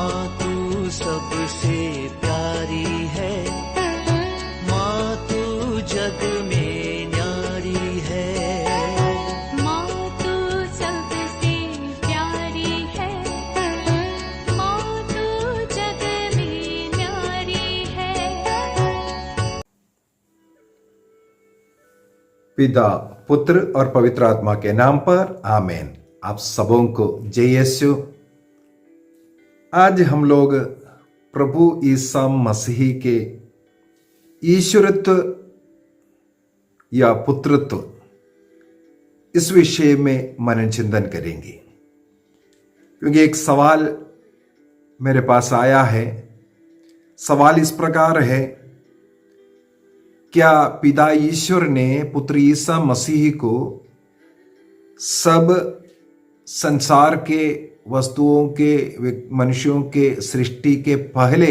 माँ तू सबसे प्यारी है, माँ तू जग में न्यारी है। माँ तू सबसे प्यारी है, माँ तू जग में न्यारी है। पिता, पुत्र और पवित्र आत्मा के नाम पर आमीन। आप सबों को जय यीशु। आज हम लोग प्रभु ईसा मसीह के ईश्वरत्व या पुत्रत्व इस विषय में मनन चिंतन करेंगे, क्योंकि एक सवाल मेरे पास आया है। सवाल इस प्रकार है, क्या पिता ईश्वर ने पुत्र ईसा मसीह को सब संसार के वस्तुओं के मनुष्यों के सृष्टि के पहले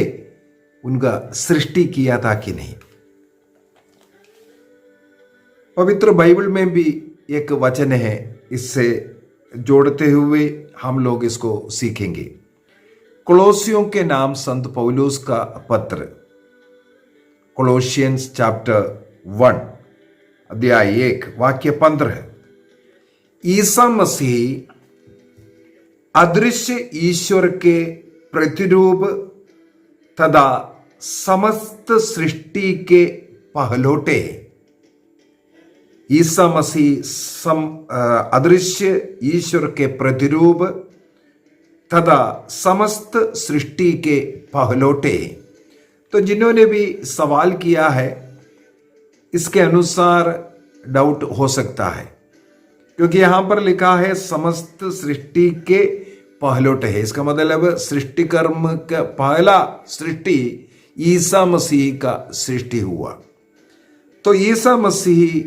उनका सृष्टि किया था कि नहीं? पवित्र बाइबल में भी एक वचन है, इससे जोड़ते हुए हम लोग इसको सीखेंगे। कोलोसियों के नाम संत पौलुस का पत्र, कोलोसियंस चैप्टर 1 अध्याय 1 वाक्य 15। ईसा मसीह अदृश्य ईश्वर के प्रतिरूप तथा समस्त सृष्टि के पहलोटे। ईसा मसीह अदृश्य ईश्वर के प्रतिरूप तथा समस्त सृष्टि के पहलोटे। तो जिन्होंने भी सवाल किया है, इसके अनुसार डाउट हो सकता है, क्योंकि यहां पर लिखा है समस्त सृष्टि के पहलोटे है। इसका मतलब सृष्टि कर्म का पहला सृष्टि ईसा मसीह का सृष्टि हुआ। तो ईसा मसीह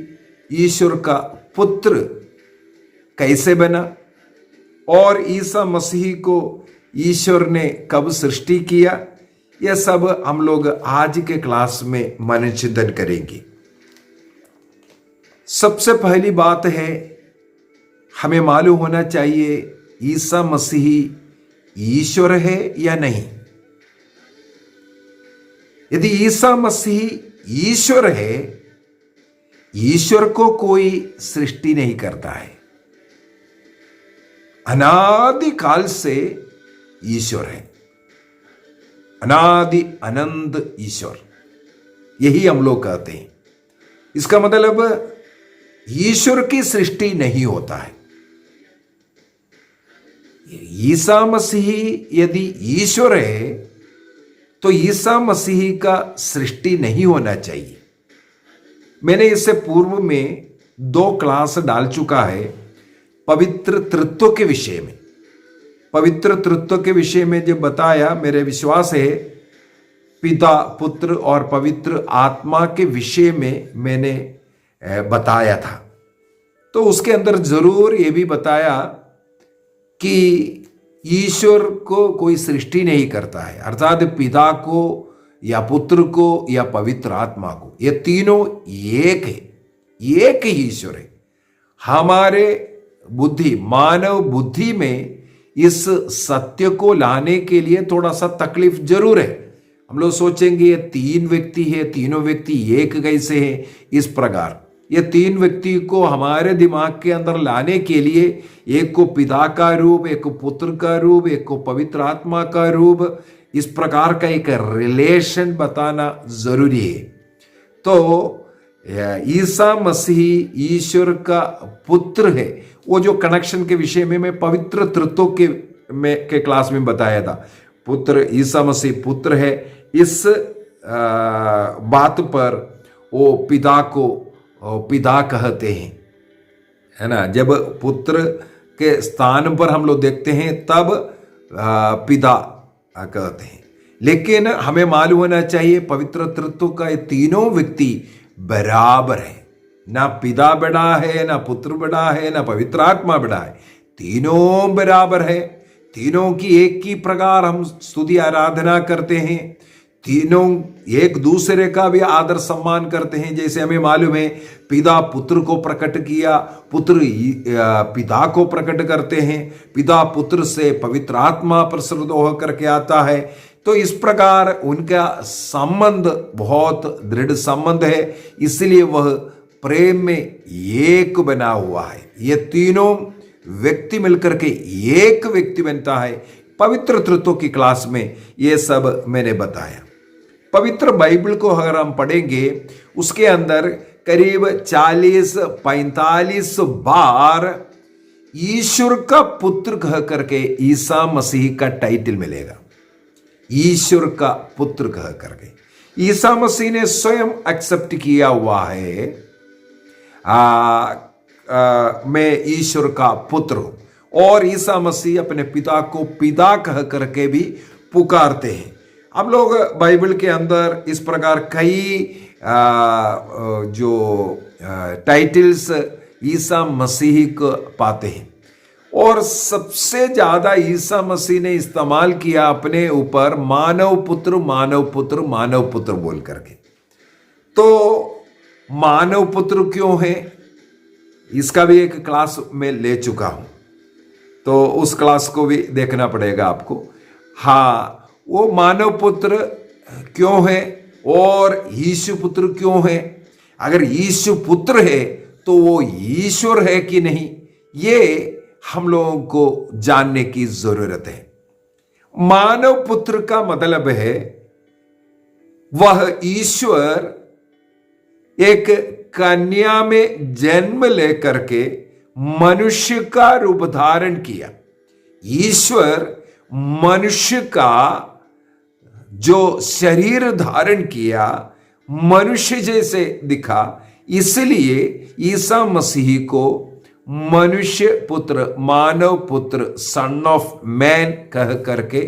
ईश्वर का पुत्र कैसे बना और ईसा मसीह को ईश्वर ने कब सृष्टि किया, यह सब हम लोग आज के क्लास में मनन चिंतन करेंगे। सबसे पहली बात है, हमें मालूम होना चाहिए ईसा मसीह ईश्वर है या नहीं। यदि ईसा मसीह ईश्वर है, ईश्वर को कोई सृष्टि नहीं करता है। अनादि काल से ईश्वर है, अनादि अनंत ईश्वर, यही हम लोग कहते हैं। इसका मतलब ईश्वर की सृष्टि नहीं होता है। ईसा मसीह यदि ईश्वर है तो ईसा मसीह का सृष्टि नहीं होना चाहिए। मैंने इससे पूर्व में 2 क्लास डाल चुका है पवित्र तृत्व के विषय में। पवित्र तृत्व के विषय में जो बताया, मेरे विश्वास है पिता, पुत्र और पवित्र आत्मा के विषय में मैंने बताया था। तो उसके अंदर जरूर ये भी बताया कि ईश्वर को कोई सृष्टि नहीं करता है, अर्थात पिता को या पुत्र को या पवित्र आत्मा को, ये तीनों एक है, एक ही ईश्वर है। हमारे बुद्धि, मानव बुद्धि में इस सत्य को लाने के लिए थोड़ा सा तकलीफ जरूर है। हम लोग सोचेंगे ये 3 व्यक्ति है, तीनों व्यक्ति एक कैसे हैं। इस प्रकार ये 3 व्यक्ति को हमारे दिमाग के अंदर लाने के लिए एक को पिता का रूप, एक को पुत्र का रूप, एक को पवित्र आत्मा का रूप, इस प्रकार का एक रिलेशन बताना जरूरी है। तो ईसा मसीह ईश्वर का पुत्र है। वो जो कनेक्शन के विषय में मैं पवित्र तृत्व के क्लास में बताया था। पुत्र, ईसा मसीह पुत्र है, इस बात पर वो पिता को पिता कहते हैं, है ना। जब पुत्र के स्थान पर हम लोग देखते हैं तब पिता कहते हैं। लेकिन हमें मालूम होना चाहिए पवित्र तृत्व का ये तीनों व्यक्ति बराबर है। ना पिता बड़ा है, ना पुत्र बड़ा है, ना पवित्र आत्मा बड़ा है, तीनों बराबर है। तीनों की एक ही प्रकार हम स्तुति आराधना करते हैं, तीनों एक दूसरे का भी आदर सम्मान करते हैं। जैसे हमें मालूम है पिता पुत्र को प्रकट किया, पुत्र पिता को प्रकट करते हैं, पिता पुत्र से पवित्र आत्मा प्रसृत होकर के आता है। तो इस प्रकार उनका संबंध बहुत दृढ़ संबंध है, इसलिए वह प्रेम में एक बना हुआ है। ये तीनों व्यक्ति मिलकर के एक व्यक्ति बनता है। पवित्र तत्वों की क्लास में ये सब मैंने बताया। पवित्र बाइबल को अगर हम पढ़ेंगे उसके अंदर करीब 40-45 बार ईश्वर का पुत्र कह करके ईसा मसीह का टाइटल मिलेगा। ईश्वर का पुत्र कह करके ईसा मसीह ने स्वयं एक्सेप्ट किया हुआ है, मैं ईश्वर का पुत्र हूं। और ईसा मसीह अपने पिता को पिता कह करके भी पुकारते हैं। हम लोग बाइबल के अंदर इस प्रकार कई जो टाइटल्स ईसा मसीह को पाते हैं, और सबसे ज्यादा ईसा मसीह ने इस्तेमाल किया अपने ऊपर मानव पुत्र मानव पुत्र मानव पुत्र बोल करके। तो मानव पुत्र क्यों है, इसका भी एक क्लास में ले चुका हूं, तो उस क्लास को भी देखना पड़ेगा आपको। हाँ, वो मानव पुत्र क्यों है और यीशु पुत्र क्यों है। अगर यीशु पुत्र है तो वो ईश्वर है कि नहीं, ये हम लोगों को जानने की जरूरत है। मानव पुत्र का मतलब है वह ईश्वर एक कन्या में जन्म लेकर के मनुष्य का रूप धारण किया। ईश्वर मनुष्य का जो शरीर धारण किया, मनुष्य जैसे दिखा, इसलिए ईसा मसीह को मनुष्य पुत्र मानव पुत्र सन ऑफ मैन कह करके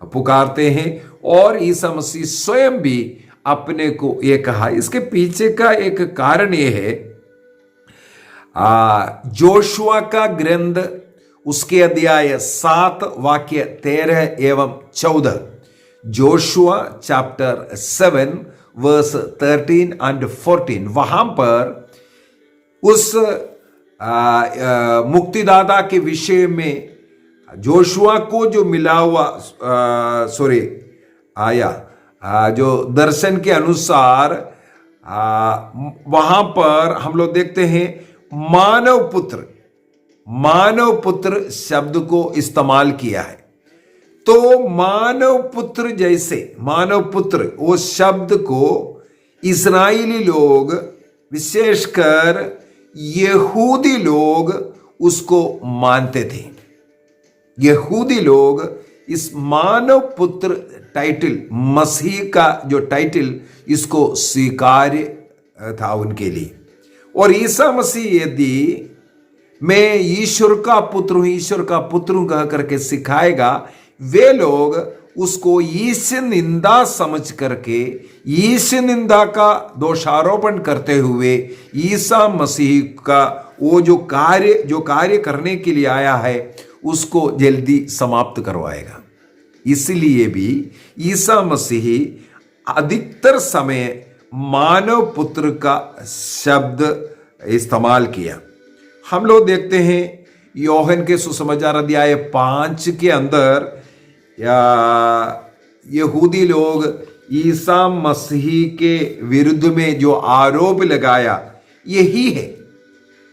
पुकारते हैं। और ईसा मसीह स्वयं भी अपने को ये कहा। इसके पीछे का एक कारण ये है, जोशुआ का ग्रंथ उसके अध्याय 7 वाक्य 13 एवं 14, जोशुआ चैप्टर 7 वर्स 13 एंड 14, वहां पर उस मुक्तिदाता के विषय में जोशुआ को जो मिला हुआ जो दर्शन के अनुसार वहां पर हम लोग देखते हैं मानव पुत्र शब्द को इस्तेमाल किया है। तो मानव पुत्र जैसे मानव पुत्र, वो शब्द को इस्राएली लोग, विशेषकर यहूदी लोग उसको मानते थे। यहूदी लोग इस मानव पुत्र टाइटल, मसीह का जो टाइटल, इसको स्वीकार्य था उनके लिए। और ईसा मसीह यदि मैं ईश्वर का पुत्र हूं, ईश्वर का पुत्र हूं कह करके सिखाएगा, वे लोग उसको ईश निंदा समझ करके, ईश निंदा का दोषारोपण करते हुए ईसा मसीह का वो जो कार्य करने के लिए आया है उसको जल्दी समाप्त करवाएगा। इसलिए भी ईसा मसीह अधिकतर समय मानव पुत्र का शब्द इस्तेमाल किया। हम लोग देखते हैं योहन के सुसमाचार अध्याय 5 के अंदर यहूदी लोग ईसा मसीह के विरुद्ध में जो आरोप लगाया यही है।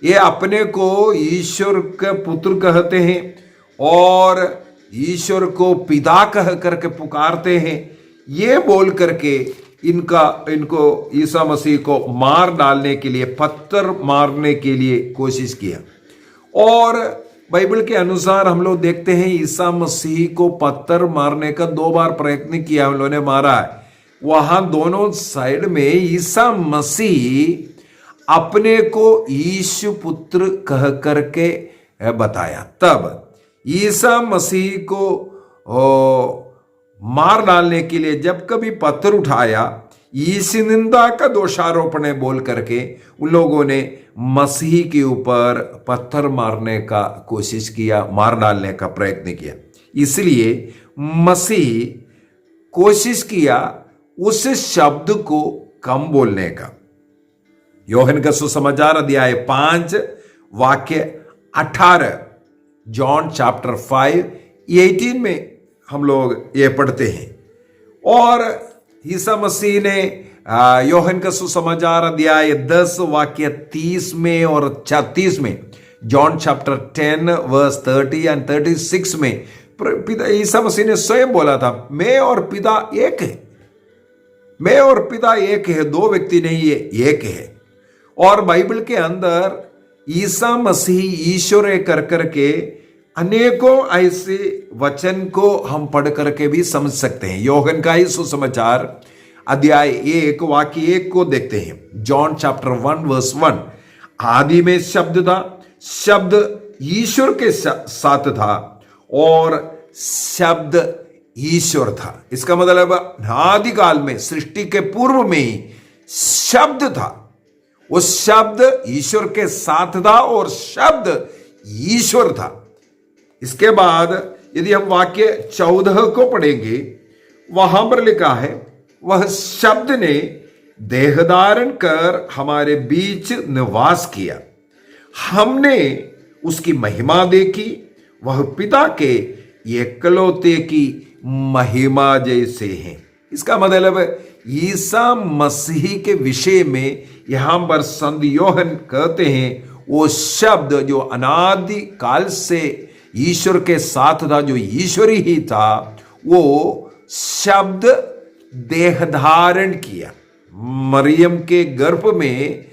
ये अपने को ईश्वर के पुत्र कहते हैं और ईश्वर को पिता कह करके पुकारते हैं। ये बोल करके इनको ईसा मसीह को मार डालने के लिए, पत्थर मारने के लिए कोशिश किया। और बाइबल के अनुसार हम लोग देखते हैं ईसा मसीह को पत्थर मारने का 2 बार प्रयत्न किया, हम लोगों ने मारा है। वहां दोनों साइड में ईसा मसीह अपने को यीशु पुत्र कह करके बताया। तब ईसा मसीह को मार डालने के लिए जब कभी पत्थर उठाया, ईश निंदा का दोषारोपण बोल करके उन लोगों ने मसीह के ऊपर पत्थर मारने का कोशिश किया, मार डालने का प्रयत्न किया। इसलिए मसीह कोशिश किया उस शब्द को कम बोलने का। योहन का सुसमाचार अध्याय 5 वाक्य 18, जॉन चैप्टर 5:18 में हम लोग ये पढ़ते हैं। और ईसा मसीह ने योहन का सुसमाचार अध्याय 10 वाक्य 30 में और 36 में, जॉन चैप्टर 10 वर्स 30 एंड 36 में पिता ईसा मसीह ने स्वयं बोला था, मैं और पिता एक है, मैं और पिता एक है, दो व्यक्ति नहीं है, एक है। और बाइबल के अंदर ईसा मसीह ईश्वर है कर करके अनेकों ऐसे वचन को हम पढ़ करके भी समझ सकते हैं। योहन का ही सुसमाचार अध्याय 1 वाक्य 1 को देखते हैं, जॉन चैप्टर 1 वर्स 1। आदि में शब्द था, शब्द ईश्वर के साथ था और शब्द ईश्वर था। इसका मतलब आदि काल में, सृष्टि के पूर्व में ही शब्द था, वो शब्द ईश्वर के साथ था और शब्द ईश्वर था। इसके बाद यदि हम वाक्य 14 को पढ़ेंगे, वहां पर लिखा है, वह शब्द ने देह धारण कर हमारे बीच निवास किया, हमने उसकी महिमा देखी, वह पिता के एकलौते की महिमा जैसे हैं। इसका मतलब ईसा मसीह के विषय में यहां पर संत योहन कहते हैं, वो शब्द जो अनादि काल से ईश्वर के साथ था, जो ईश्वरी ही था, वो शब्द देह धारण किया, मरियम के गर्भ में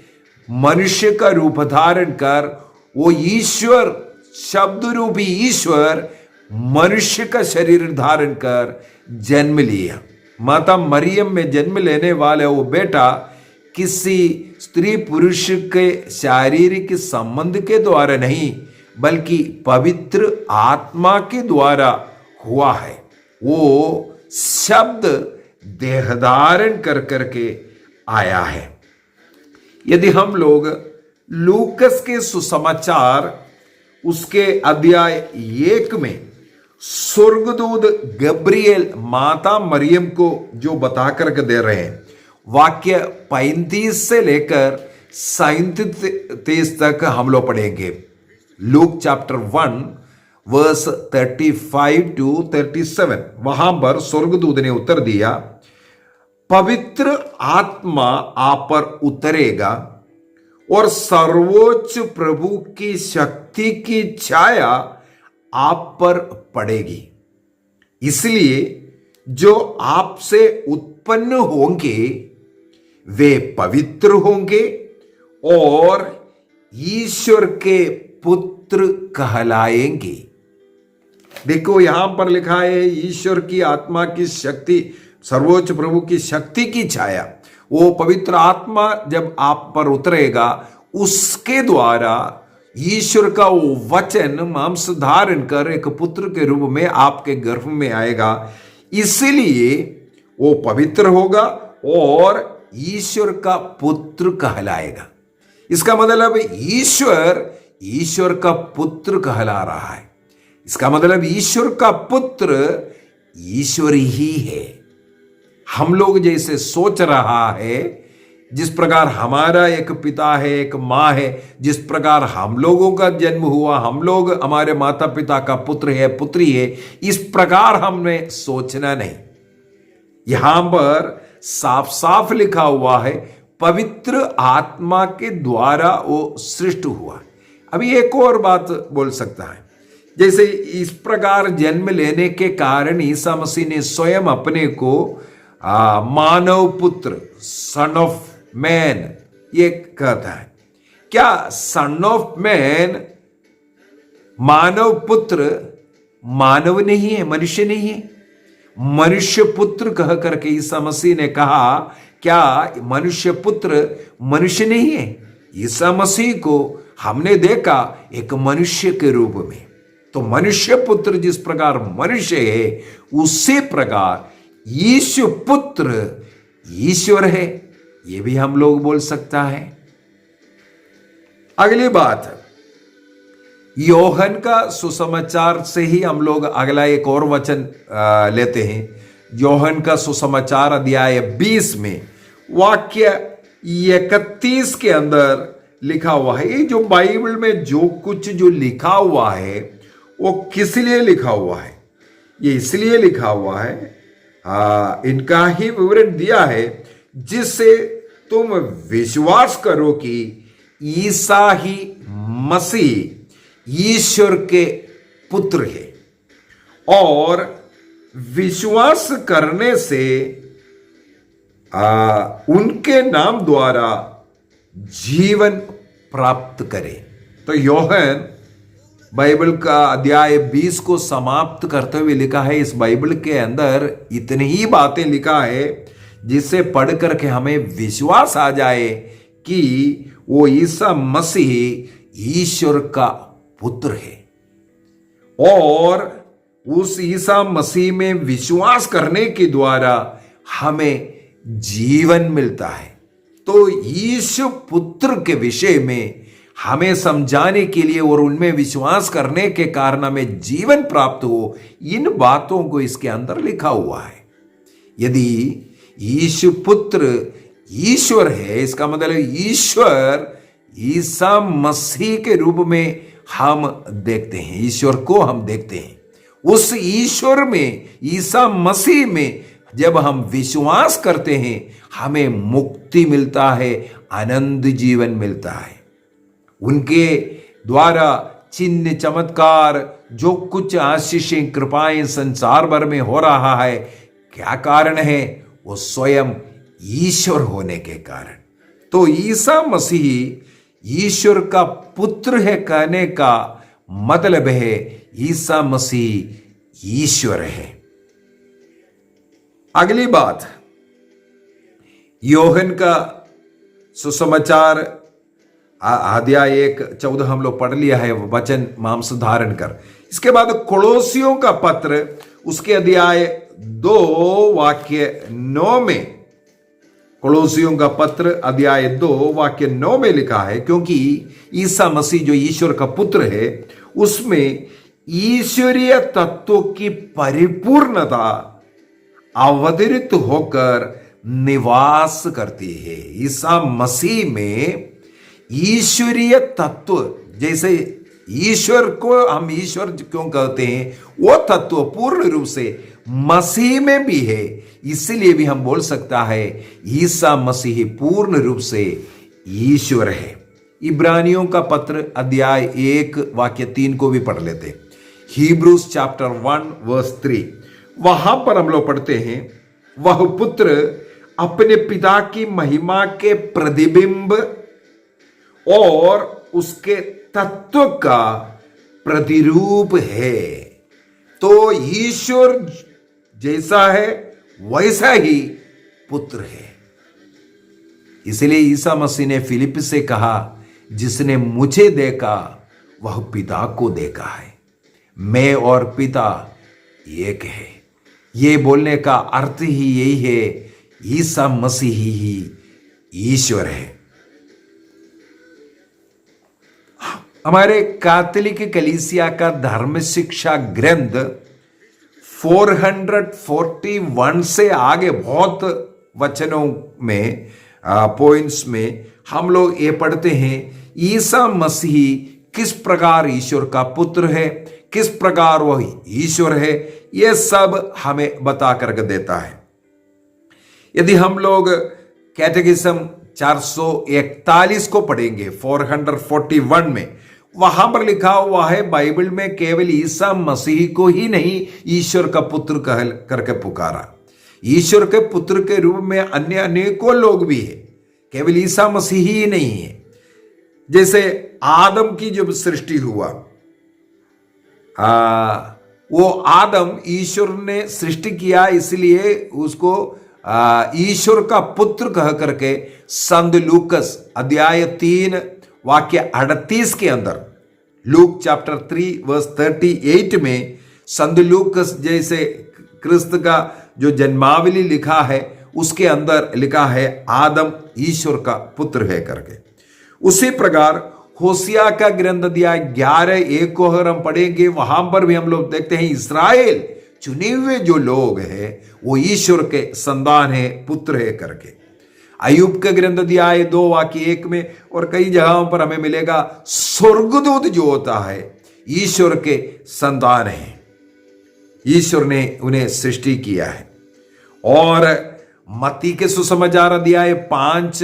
मनुष्य का रूप धारण कर वो ईश्वर, शब्द रूपी ईश्वर मनुष्य का शरीर धारण कर जन्म लिया। माता मरियम में जन्म लेने वाले वो बेटा किसी स्त्री पुरुष के शारीरिक संबंध के द्वारा नहीं, बल्कि पवित्र आत्मा के द्वारा हुआ है। वो शब्द देह धारण कर करके आया है। यदि हम लोग लूकस के सुसमाचार उसके अध्याय 1 में स्वर्गदूत गब्रिएल माता मरियम को जो बता करके दे रहे हैं, वाक्य 35 से लेकर 37 तक हम लोग पढ़ेंगे। लूक चैप्टर 1 वर्स 35 to 37, वहां पर स्वर्गदूत ने उत्तर दिया, पवित्र आत्मा आप पर उतरेगा और सर्वोच्च प्रभु की शक्ति की छाया आप पर पड़ेगी, इसलिए जो आपसे उत्पन्न होंगे वे पवित्र होंगे और ईश्वर के पुत्र कहलाएंगे। देखो यहां पर लिखा है, ईश्वर की आत्मा की शक्ति, सर्वोच्च प्रभु की शक्ति की छाया, वो पवित्र आत्मा जब आप पर उतरेगा, उसके द्वारा ईश्वर का वो वचन मांस धारण कर एक पुत्र के रूप में आपके गर्भ में आएगा, इसलिए वो पवित्र होगा और ईश्वर का पुत्र कहलाएगा। इसका मतलब ईश्वर का पुत्र कहला रहा है। इसका मतलब ईश्वर का पुत्र ईश्वर ही है। हम लोग जैसे सोच रहा है, जिस प्रकार हमारा एक पिता है, एक माँ है, जिस प्रकार हम लोगों का जन्म हुआ, हम लोग हमारे माता पिता का पुत्र है, पुत्री है, इस प्रकार हमें सोचना नहीं। यहां पर साफ साफ लिखा हुआ है, पवित्र आत्मा के द्वारा वो सृष्टि हुआ। अभी एक और बात बोल सकता है, जैसे इस प्रकार जन्म लेने के कारण ईसा मसीह ने स्वयं अपने को मानव पुत्र, सन ऑफ मैन, ये कहता है। क्या सन ऑफ मैन, मानव पुत्र, मानव नहीं है, मनुष्य नहीं है? मनुष्य पुत्र कह करके ईसा मसीह ने कहा, क्या मनुष्य पुत्र मनुष्य नहीं है? ईसा मसीह को हमने देखा एक मनुष्य के रूप में। तो मनुष्य पुत्र जिस प्रकार मनुष्य है, उसी प्रकार यीशु पुत्र ईश्वर है, ये भी हम लोग बोल सकता है। अगली बात, योहन का सुसमाचार से ही हम लोग अगला एक और वचन लेते हैं, योहन का सुसमाचार अध्याय 20 में वाक्य 31 के अंदर लिखा हुआ है। ये जो बाइबल में जो कुछ जो लिखा हुआ है वो किस लिए लिखा हुआ है? ये इसलिए लिखा हुआ है, इनका ही विवरण दिया है, जिससे तुम विश्वास करो कि ईसा ही मसीह ईश्वर के पुत्र है, और विश्वास करने से उनके नाम द्वारा जीवन प्राप्त करे। तो योहन बाइबल का अध्याय 20 को समाप्त करते हुए लिखा है, इस बाइबल के अंदर इतनी ही बातें लिखा है जिसे पढ़ करके हमें विश्वास आ जाए कि वो ईसा मसीह ईश्वर का पुत्र है, और उस ईसा मसीह में विश्वास करने के द्वारा हमें जीवन मिलता है। तो यीशु पुत्र के विषय में हमें समझाने के लिए और उनमें विश्वास करने के कारण हमें जीवन प्राप्त हो, इन बातों को इसके अंदर लिखा हुआ है। यदि यीशु पुत्र ईश्वर है, इसका मतलब ईश्वर ईसा मसीह के रूप में हम देखते हैं, ईश्वर को हम देखते हैं। उस ईश्वर में, ईसा मसीह में जब हम विश्वास करते हैं, हमें मुक्ति मिलता है, आनंद जीवन मिलता है। उनके द्वारा चिन्ह चमत्कार, जो कुछ आशीषें कृपाएं संसार भर में हो रहा है, क्या कारण है? वो स्वयं ईश्वर होने के कारण। तो ईसा मसीह ईश्वर का पुत्र है कहने का मतलब है ईसा मसीह ईश्वर है। अगली बात, योहन का सुसमाचार अध्याय 1:14 हम लोग पढ़ लिया है, वचन मांस धारण कर। इसके बाद कोलोसियों का पत्र उसके अध्याय 2 वाक्य 9 में, कोलोसियों का पत्र अध्याय 2 वाक्य 9 में लिखा है, क्योंकि ईसा मसीह जो ईश्वर का पुत्र है उसमें ईश्वरीय तत्वों की परिपूर्णता अवतरित होकर निवास करती है। ईसा मसीह में ईश्वरीय तत्व, जैसे ईश्वर को हम ईश्वर क्यों कहते हैं, वो तत्व पूर्ण रूप से मसीह में भी है, इसलिए भी हम बोल सकता है ईसा मसीह पूर्ण रूप से ईश्वर है। इब्रानियों का पत्र अध्याय 1 वाक्य 3 को भी पढ़ लेते। Hebrews chapter 1 verse 3, वहां पर हम लोग पढ़ते हैं, वह पुत्र अपने पिता की महिमा के प्रतिबिंब और उसके तत्व का प्रतिरूप है। तो ईश्वर जैसा है वैसा ही पुत्र है। इसलिए ईसा मसीह ने फिलिप से कहा, जिसने मुझे देखा वह पिता को देखा है, मैं और पिता एक है। ये बोलने का अर्थ ही यही है, ईसा मसीह ही ईश्वर है। हमारे कैथोलिक कलीसिया का धर्म शिक्षा ग्रंथ 441 से आगे बहुत वचनों में, पॉइंट्स में हम लोग ये पढ़ते हैं, ईसा मसीह किस प्रकार ईश्वर का पुत्र है, किस प्रकार वह ईश्वर है, यह सब हमें बता करके देता है। यदि हम लोग कैटेकिज्म 441 को पढ़ेंगे 441 में, वहां पर लिखा हुआ है, बाइबल में केवल ईसा मसीह को ही नहीं ईश्वर का पुत्र कह करके पुकारा। ईश्वर के पुत्र के रूप में अन्य अनेकों लोग भी है, केवल ईसा मसीह ही नहीं है। जैसे आदम की जब सृष्टि हुआ, वो आदम ईश्वर ने सृष्टि किया, इसलिए उसको ईश्वर का पुत्र कह करके संत लूकस अध्याय 3 वाक्य 38 के अंदर, लूक चैप्टर 3 वर्स 38 में संत लूकस जैसे क्रिस्त का जो जन्मावली लिखा है उसके अंदर लिखा है आदम ईश्वर का पुत्र है करके। उसी प्रकार होसिया का ग्रंथ अध्याय 11:1 को अगर हम पढ़ेंगे, वहां पर भी हम लोग देखते हैं इस्राएल चुने हुए जो लोग हैं वो ईश्वर के संतान है, पुत्र है करके। अय्यूब के ग्रंथ अध्याय 2 वाक्य 1 में और कई जगहों पर हमें मिलेगा स्वर्गदूत जो होता है ईश्वर के संतान है, ईश्वर ने उन्हें सृष्टि किया है। और मत्ती के सुसमाचार अध्याय 5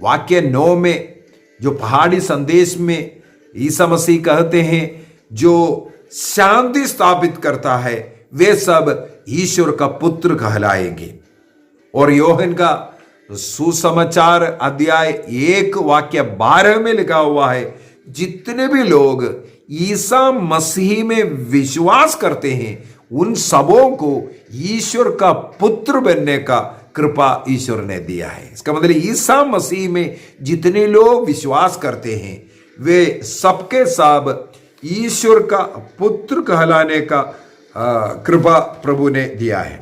वाक्य 9 में जो पहाड़ी संदेश में ईसा मसीह कहते हैं जो शांति स्थापित करता है वे सब ईश्वर का पुत्र कहलाएंगे। और योहन का सुसमाचार अध्याय 1 वाक्य 12 में लिखा हुआ है जितने भी लोग ईसा मसीह में विश्वास करते हैं उन सबों को ईश्वर का पुत्र बनने का कृपा ईश्वर ने दिया है। इसका मतलब ईसा मसीह में जितने लोग विश्वास करते हैं वे सबके सब ईश्वर का पुत्र कहलाने का कृपा प्रभु ने दिया है।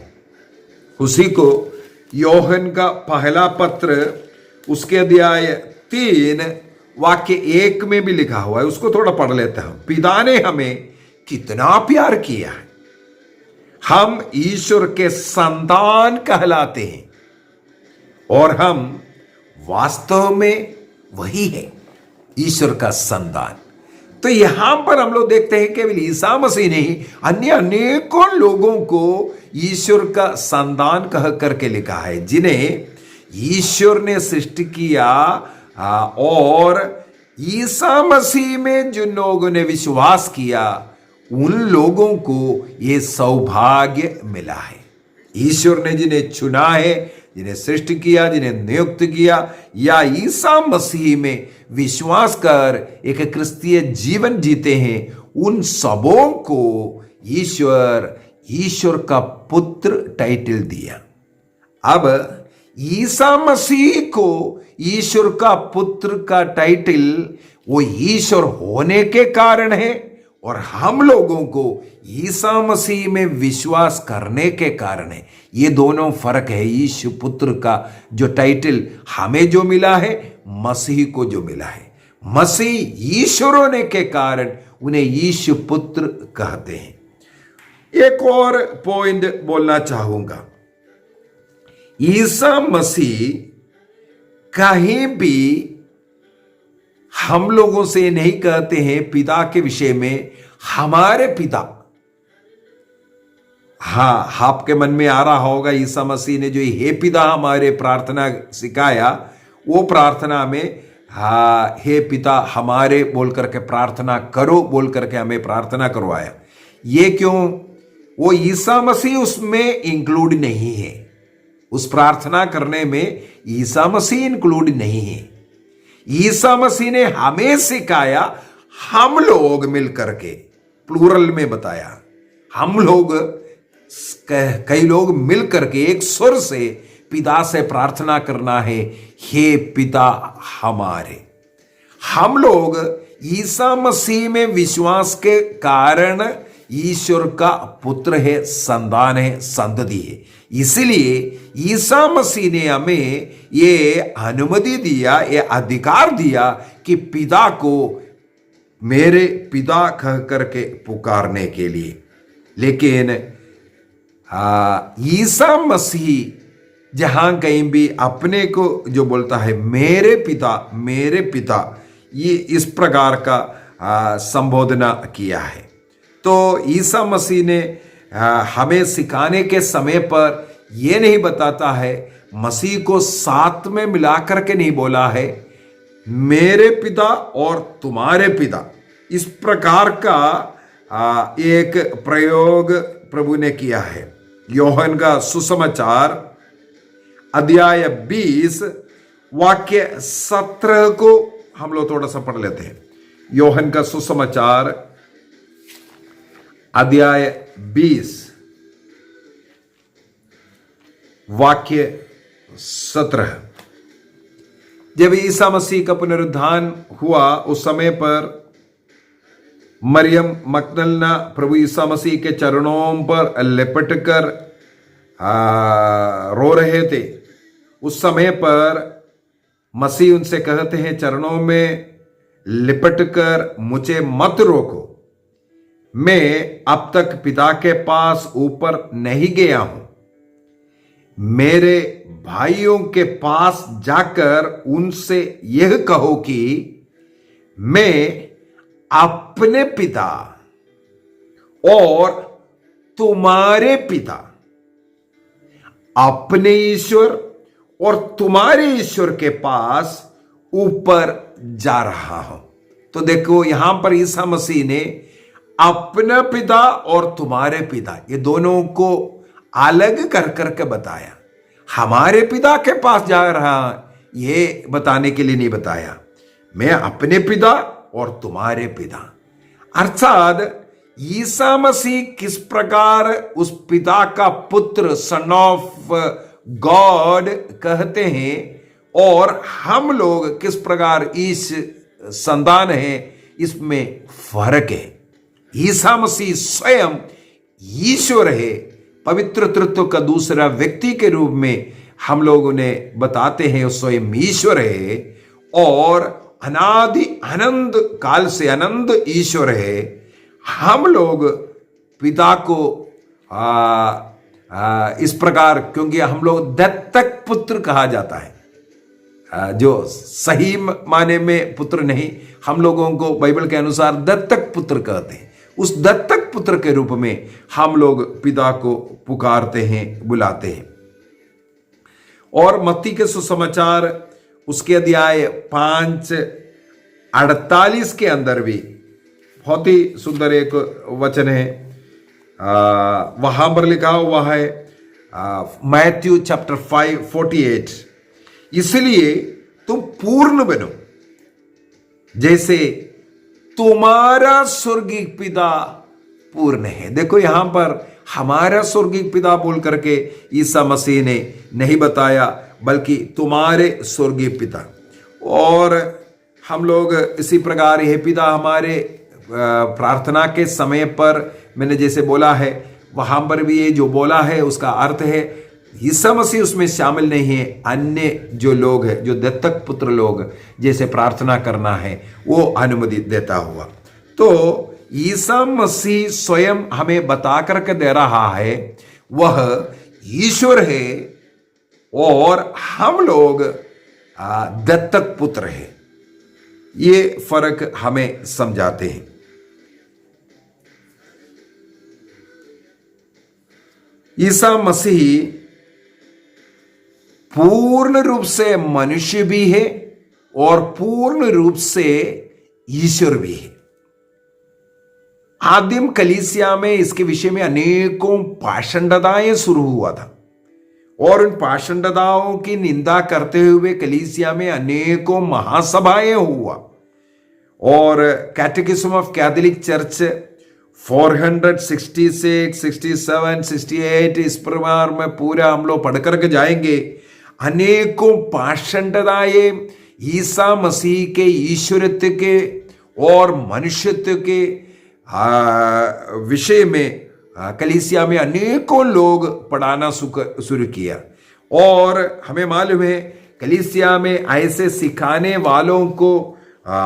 उसी को योहन का पहला पत्र उसके अध्याय 3 वाक्य 1 में भी लिखा हुआ है, उसको थोड़ा पढ़ लेते हैं। पिता ने हमें कितना प्यार किया है, हम ईश्वर के संतान कहलाते हैं और हम वास्तव में वही है ईश्वर का संतान। तो यहां पर हम लोग देखते हैं केवल ईसा मसीह नहीं अन्य अनेकों लोगों को ईश्वर का संतान कह करके लिखा है जिन्हें ईश्वर ने सृष्टि किया। और ईसा मसीह में जिन लोगों ने विश्वास किया उन लोगों को ये सौभाग्य मिला है। ईश्वर ने जिन्हें चुना है, जिन्हें सृष्टि किया, जिन्हें नियुक्त किया या ईसा मसीह में विश्वास कर एक क्रिस्तीय जीवन जीते हैं उन सबों को ईश्वर का पुत्र टाइटल दिया। अब ईसा मसीह को ईश्वर का पुत्र का टाइटल वो ईश्वर होने के कारण है और हम लोगों को ईसा मसीह में विश्वास करने के कारण है। ये दोनों फर्क है। यीशु पुत्र का जो टाइटल हमें जो मिला है, मसीह को जो मिला है। मसीह ईश्वर होने के कारण उन्हें यीशु पुत्र कहते हैं। एक और पॉइंट बोलना चाहूंगा, ईसा मसीह कहीं भी हम लोगों से नहीं कहते हैं पिता के विषय में हमारे पिता। हां, आपके मन में आ रहा होगा ईसा मसीह ने जो हे पिता हमारे प्रार्थना सिखाया, वो प्रार्थना में हे पिता हमारे बोल करके प्रार्थना करो बोल करके हमें प्रार्थना करवाया। ये क्यों? वो ईसा मसीह उसमें इंक्लूड नहीं है, उस प्रार्थना करने में ईसा मसीह इंक्लूड नहीं है। ईसा मसीह ने हमें सिखाया, हम लोग मिलकर के, प्लूरल में बताया, हम लोग कई लोग मिलकर के एक स्वर से पिता से प्रार्थना करना है, हे पिता हमारे। हम लोग ईसा मसीह में विश्वास के कारण ईश्वर का पुत्र है, संतान है, संतति है। इसलिए ईसा मसीह ने हमें ये अनुमति दिया, ये अधिकार दिया कि पिता को मेरे पिता कह करके पुकारने के लिए। लेकिन ईसा मसीह जहां कहीं भी अपने को जो बोलता है मेरे पिता, ये इस प्रकार का संबोधना किया है। तो ईसा मसीह ने हमें सिखाने के समय पर यह नहीं बताता है, मसीह को साथ में मिलाकर के नहीं बोला है मेरे पिता और तुम्हारे पिता, इस प्रकार का एक प्रयोग प्रभु ने किया है। योहन का सुसमाचार अध्याय 20 वाक्य 17 को हम लोग थोड़ा सा पढ़ लेते हैं। योहन का सुसमाचार अध्याय 20 वाक्य 17। जब ईसा मसीह का पुनरुत्थान हुआ उस समय पर मरियम मगदलीना प्रभु ईसा मसीह के चरणों पर लिपट कर रो रहे थे। उस समय पर मसीह उनसे कहते हैं, चरणों में लिपट कर मुझे मत रोको, मैं अब तक पिता के पास ऊपर नहीं गया हूं, मेरे भाइयों के पास जाकर उनसे यह कहो कि मैं अपने पिता और तुम्हारे पिता, अपने ईश्वर और तुम्हारे ईश्वर के पास ऊपर जा रहा हूं। तो देखो यहां पर ईसा मसीह ने अपना पिता और तुम्हारे पिता, ये दोनों को अलग कर करके बताया। हमारे पिता के पास जा रहा ये बताने के लिए नहीं बताया, मैं अपने पिता और तुम्हारे पिता। अर्थात ईसा मसीह किस प्रकार उस पिता का पुत्र, सन ऑफ गॉड कहते हैं, और हम लोग किस प्रकार इस संतान है, इसमें फर्क है। ईसा मसीह स्वयं ईश्वर है, पवित्र तृत्व का दूसरा व्यक्ति के रूप में हम लोग उन्हें बताते हैं स्वयं ईश्वर है, और अनादि अनंत काल से अनंत ईश्वर है। हम लोग पिता को इस प्रकार, क्योंकि हम लोग दत्तक पुत्र कहा जाता है, जो सही माने में पुत्र नहीं, हम लोगों को बाइबल के अनुसार दत्तक पुत्र कहते हैं। उस दत्तक पुत्र के रूप में हम लोग पिता को पुकारते हैं, बुलाते हैं। और मत्ती के सुसमाचार उसके अध्याय 5:48 के अंदर भी बहुत ही सुंदर एक वचन है, वहां पर लिखा हुआ है, मैथ्यू चैप्टर 5:48, इसलिए तुम पूर्ण बनो जैसे तुम्हारा स्वर्गीय पिता पूर्ण है। देखो यहां पर हमारा स्वर्गीय पिता बोल करके ईसा मसीह ने नहीं बताया, बल्कि तुम्हारे स्वर्गीय पिता। और हम लोग इसी प्रकार यह पिता हमारे प्रार्थना के समय पर मैंने जैसे बोला है, वहां पर भी ये जो बोला है उसका अर्थ है ईसा मसीह उसमें शामिल नहीं है। अन्य जो लोग हैं, जो दत्तक पुत्र लोग, जैसे प्रार्थना करना है वो अनुमति देता हुआ। तो ईसा मसीह स्वयं हमें बता करके दे रहा है वह ईश्वर है और हम लोग दत्तक पुत्र है। ये फर्क हमें समझाते हैं। ईसा मसीह पूर्ण रूप से मनुष्य भी है और पूर्ण रूप से ईश्वर भी है। आदिम कलीसिया में इसके विषय में अनेकों पाषंडताएं शुरू हुआ था और उन पाषंडताओं की निंदा करते हुए कलीसिया में अनेकों महासभाएं हुआ। और कैटेकिज्म ऑफ कैथोलिक चर्च 466, 67, 68 इस प्रकार में पूरा हम लोग पढ़ करके जाएंगे। अनेकों पाषंडताएं ईसा मसीह के ईश्वरत्व के और मनुष्यत्व के विषय में कलीसिया में अनेकों लोग पढ़ाना शुरू किया। और हमें मालूम है कलीसिया में ऐसे सिखाने वालों को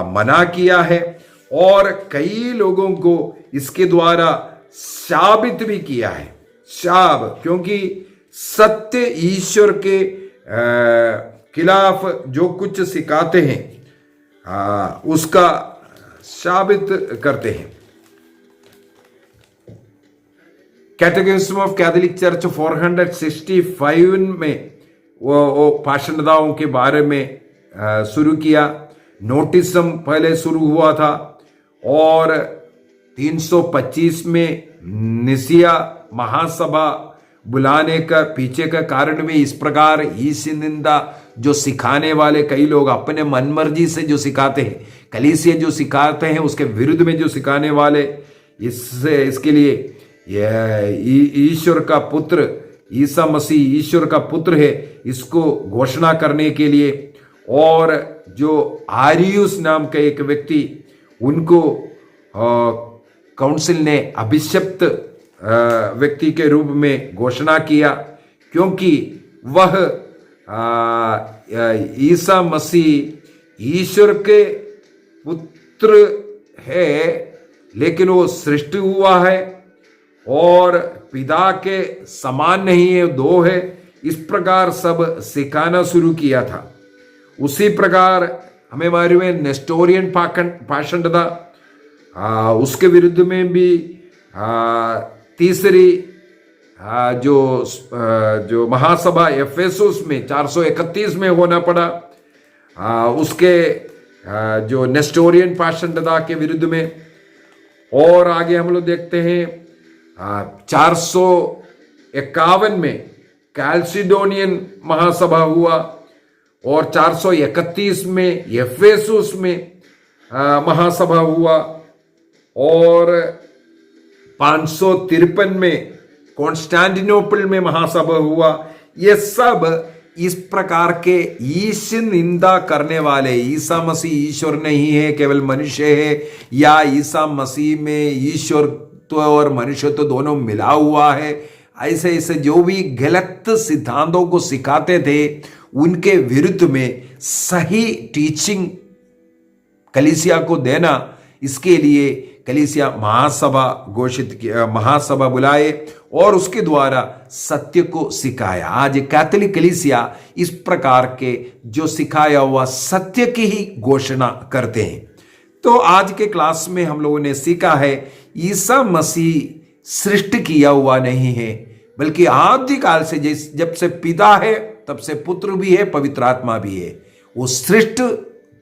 मना किया है और कई लोगों को इसके द्वारा साबित भी किया है। क्योंकि सत्य ईश्वर के खिलाफ जो कुछ सिखाते हैं उसका साबित करते हैं। कैटेकिज्म ऑफ कैथोलिक चर्च 465 में वो पाषंडताओं के बारे में शुरू किया। नोटिसम पहले शुरू हुआ था और 325 में निसिया महासभा बुलाने का पीछे का कारण भी इस प्रकार इस निंदा जो सिखाने वाले कई लोग अपने मनमर्जी से जो सिखाते हैं, कलीसिया जो सिखाते हैं उसके विरुद्ध में जो सिखाने वाले, इसके लिए ईश्वर का पुत्र ईसा मसीह ईश्वर का पुत्र है इसको घोषणा करने के लिए, और जो आरियुस नाम का एक व्यक्ति, उनको काउंसिल ने अभिशप्त व्यक्ति के रूप में घोषणा किया, क्योंकि वह ईसा मसीह ईश्वर के पुत्र है, लेकिन वो सृष्टि हुआ है और पिता के समान नहीं है, दो है, इस प्रकार सब सिखाना शुरू किया था। उसी प्रकार हमें हमारे में नेस्टोरियन पाषंड था, उसके विरुद्ध में भी तीसरी जो महासभा एफेसुस में 431 में होना पड़ा, उसके जो नेस्टोरियन पाषंडता के विरुद्ध में। और आगे हम लोग देखते हैं 451 में कैल्सिडोनियन महासभा हुआ और 431 में एफेसुस में महासभा हुआ और 553 में कॉन्स्टेंटिनोपल में महासभा हुआ। ये सब इस प्रकार के ईश निंदा करने वाले, ईसा मसीह ईश्वर नहीं है, केवल मनुष्य है, या ईसा मसीह में ईश्वरत्व और मनुष्यत्व दोनों मिला हुआ है, ऐसे ऐसे जो भी गलत सिद्धांतों को सिखाते थे उनके विरुद्ध में सही टीचिंग कलीसिया को देना, इसके लिए कलीसिया महासभा घोषित किया, महासभा बुलाए और उसके द्वारा सत्य को सिखाया। आज कैथोलिक कलीसिया इस प्रकार के जो सिखाया हुआ सत्य की ही घोषणा करते हैं। तो आज के क्लास में हम लोगों ने सीखा है ईसा मसीह सृष्टि किया हुआ नहीं है, बल्कि आदिकाल से जब से पिता है तब से पुत्र भी है, पवित्र आत्मा भी है। वो सृष्ट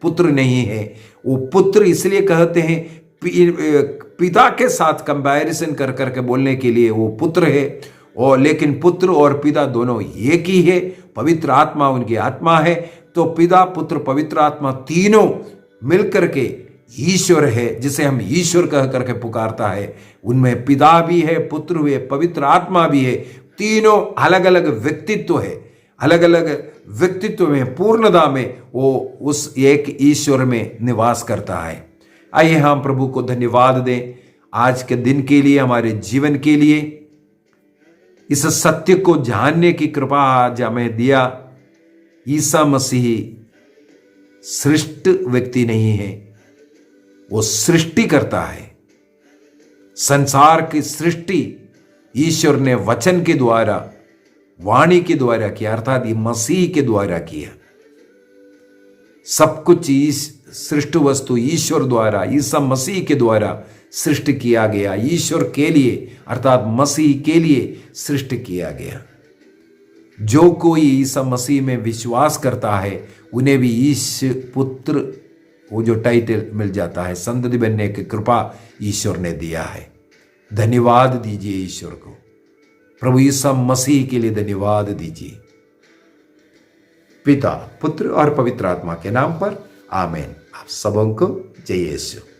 पुत्र नहीं है, वो पुत्र इसलिए कहते हैं पिता के साथ कंपैरिजन कर करके बोलने के लिए वो पुत्र है, और लेकिन पुत्र और पिता दोनों एक ही है। पवित्र आत्मा उनकी आत्मा है, तो पिता पुत्र पवित्र आत्मा तीनों मिलकर के ईश्वर है, जिसे हम ईश्वर कह करके पुकारता है। उनमें पिता भी है, पुत्र भी है, पवित्र आत्मा भी है। तीनों अलग अलग व्यक्तित्व है, अलग अलग व्यक्तित्व में पूर्णता में वो उस एक ईश्वर में निवास करता है। आइए हम प्रभु को धन्यवाद दें आज के दिन के लिए, हमारे जीवन के लिए। इस सत्य को जानने की कृपा आज हमें दिया। ईसा मसीह सृष्ट व्यक्ति नहीं है, वो सृष्टि करता है। संसार की सृष्टि ईश्वर ने वचन के द्वारा, वाणी के द्वारा किया, अर्थात मसीह के द्वारा किया। सब कुछ सृष्ट वस्तु ईश्वर द्वारा, ईसा मसीह के द्वारा सृष्टि किया गया, ईश्वर के लिए अर्थात मसीह के लिए सृष्टि किया गया। जो कोई ईसा मसीह में विश्वास करता है उन्हें भी ईश पुत्र वो जो टाइटल मिल जाता है, संतति बनने की कृपा ईश्वर ने दिया है। धन्यवाद दीजिए ईश्वर को, प्रभु ईसा मसीह के लिए धन्यवाद दीजिए। पिता पुत्र और पवित्र आत्मा के नाम पर आमीन। आप सबों को जय यीशु।